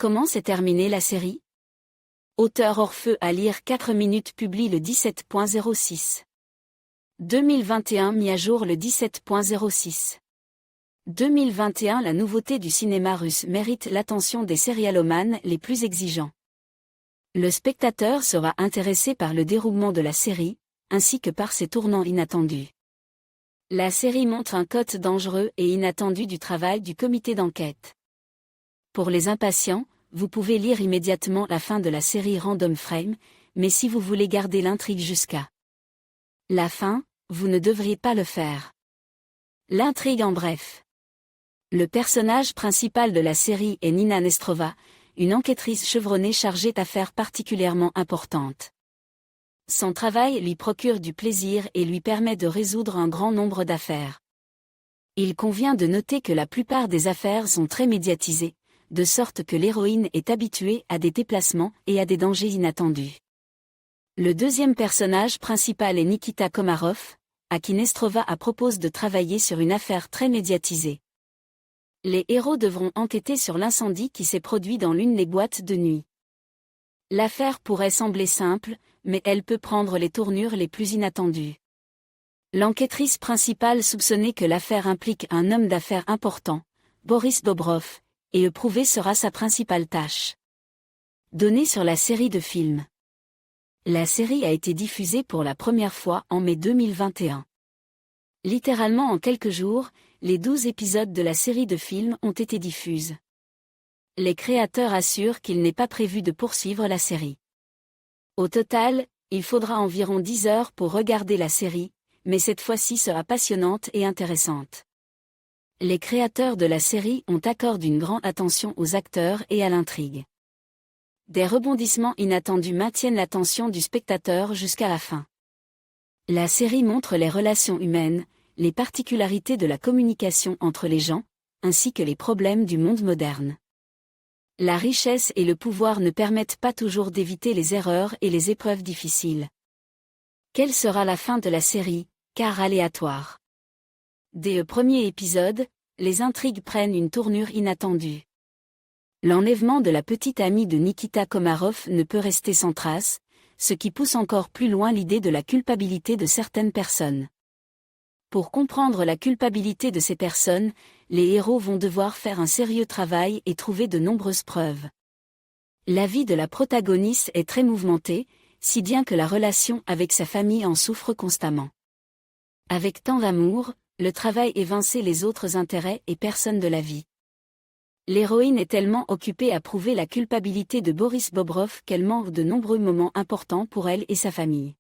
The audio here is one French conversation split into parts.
Comment s'est terminée la série? Auteur hors feu à lire 4 minutes publie le 17.06. 2021 mis à jour le 17.06. 2021 La nouveauté du cinéma russe mérite l'attention des sérialomanes les plus exigeants. Le spectateur sera intéressé par le déroulement de la série, ainsi que par ses tournants inattendus. La série montre un côté dangereux et inattendu du travail du comité d'enquête. Pour les impatients, vous pouvez lire immédiatement la fin de la série Random Frame, mais si vous voulez garder l'intrigue jusqu'à la fin, vous ne devriez pas le faire. L'intrigue en bref. Le personnage principal de la série est Nina Nestrova, une enquêtrice chevronnée chargée d'affaires particulièrement importantes. Son travail lui procure du plaisir et lui permet de résoudre un grand nombre d'affaires. Il convient de noter que la plupart des affaires sont très médiatisées, de sorte que l'héroïne est habituée à des déplacements et à des dangers inattendus. Le deuxième personnage principal est Nikita Komarov, à qui Nestrova propose de travailler sur une affaire très médiatisée. Les héros devront enquêter sur l'incendie qui s'est produit dans l'une des boîtes de nuit. L'affaire pourrait sembler simple, mais elle peut prendre les tournures les plus inattendues. L'enquêtrice principale soupçonnait que l'affaire implique un homme d'affaires important, Boris Bobrov, et prouver sera sa principale tâche. Données sur la série de films. La série a été diffusée pour la première fois en mai 2021. Littéralement en quelques jours, les 12 épisodes de la série de films ont été diffusés. Les créateurs assurent qu'il n'est pas prévu de poursuivre la série. Au total, il faudra environ 10 heures pour regarder la série, mais cette fois-ci sera passionnante et intéressante. Les créateurs de la série ont accordé une grande attention aux acteurs et à l'intrigue. Des rebondissements inattendus maintiennent l'attention du spectateur jusqu'à la fin. La série montre les relations humaines, les particularités de la communication entre les gens, ainsi que les problèmes du monde moderne. La richesse et le pouvoir ne permettent pas toujours d'éviter les erreurs et les épreuves difficiles. Quelle sera la fin de la série, car aléatoire? Dès le premier épisode, les intrigues prennent une tournure inattendue. L'enlèvement de la petite amie de Nikita Komarov ne peut rester sans trace, ce qui pousse encore plus loin l'idée de la culpabilité de certaines personnes. Pour comprendre la culpabilité de ces personnes, les héros vont devoir faire un sérieux travail et trouver de nombreuses preuves. La vie de la protagoniste est très mouvementée, si bien que la relation avec sa famille en souffre constamment. Avec tant d'amour, le travail évince les autres intérêts et personnes de la vie. L'héroïne est tellement occupée à prouver la culpabilité de Boris Bobrov qu'elle manque de nombreux moments importants pour elle et sa famille.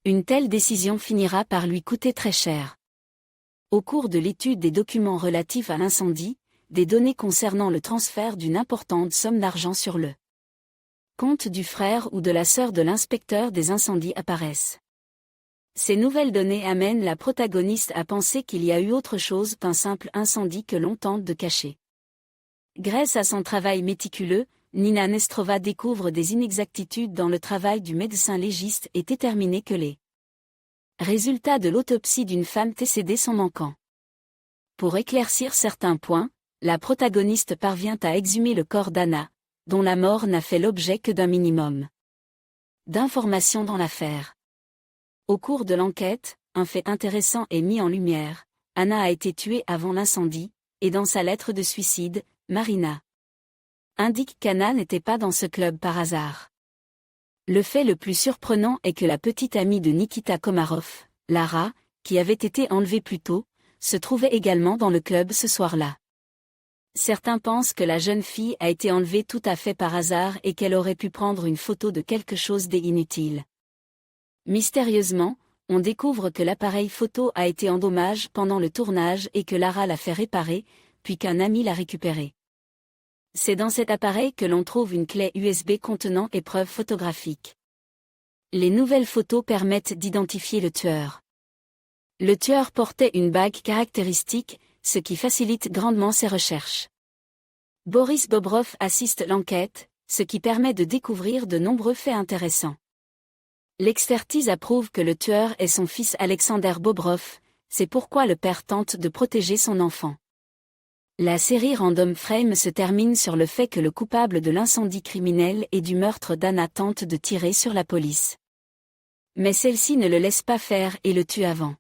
Une telle décision finira par lui coûter très cher. Au cours de l'étude des documents relatifs à l'incendie, des données concernant le transfert d'une importante somme d'argent sur le compte du frère ou de la sœur de l'inspecteur des incendies apparaissent. Ces nouvelles données amènent la protagoniste à penser qu'il y a eu autre chose qu'un simple incendie que l'on tente de cacher. Grâce à son travail méticuleux, Nina Nestrova découvre des inexactitudes dans le travail du médecin légiste et déterminé que les résultats de l'autopsie d'une femme décédée sont manquants. Pour éclaircir certains points, la protagoniste parvient à exhumer le corps d'Anna, dont la mort n'a fait l'objet que d'un minimum d'informations dans l'affaire. Au cours de l'enquête, un fait intéressant est mis en lumière. Anna a été tuée avant l'incendie, et dans sa lettre de suicide, Marina indique qu'Anna n'était pas dans ce club par hasard. Le fait le plus surprenant est que la petite amie de Nikita Komarov, Lara, qui avait été enlevée plus tôt, se trouvait également dans le club ce soir-là. Certains pensent que la jeune fille a été enlevée tout à fait par hasard et qu'elle aurait pu prendre une photo de quelque chose d'inutile. Mystérieusement, on découvre que l'appareil photo a été endommagé pendant le tournage et que Lara l'a fait réparer, puis qu'un ami l'a récupéré. C'est dans cet appareil que l'on trouve une clé USB contenant épreuves photographiques. Les nouvelles photos permettent d'identifier le tueur. Le tueur portait une bague caractéristique, ce qui facilite grandement ses recherches. Boris Bobrov assiste l'enquête, ce qui permet de découvrir de nombreux faits intéressants. L'expertise approuve que le tueur est son fils Alexander Bobrov, c'est pourquoi le père tente de protéger son enfant. La série Random Frame se termine sur le fait que le coupable de l'incendie criminel et du meurtre d'Anna tente de tirer sur la police. Mais celle-ci ne le laisse pas faire et le tue avant.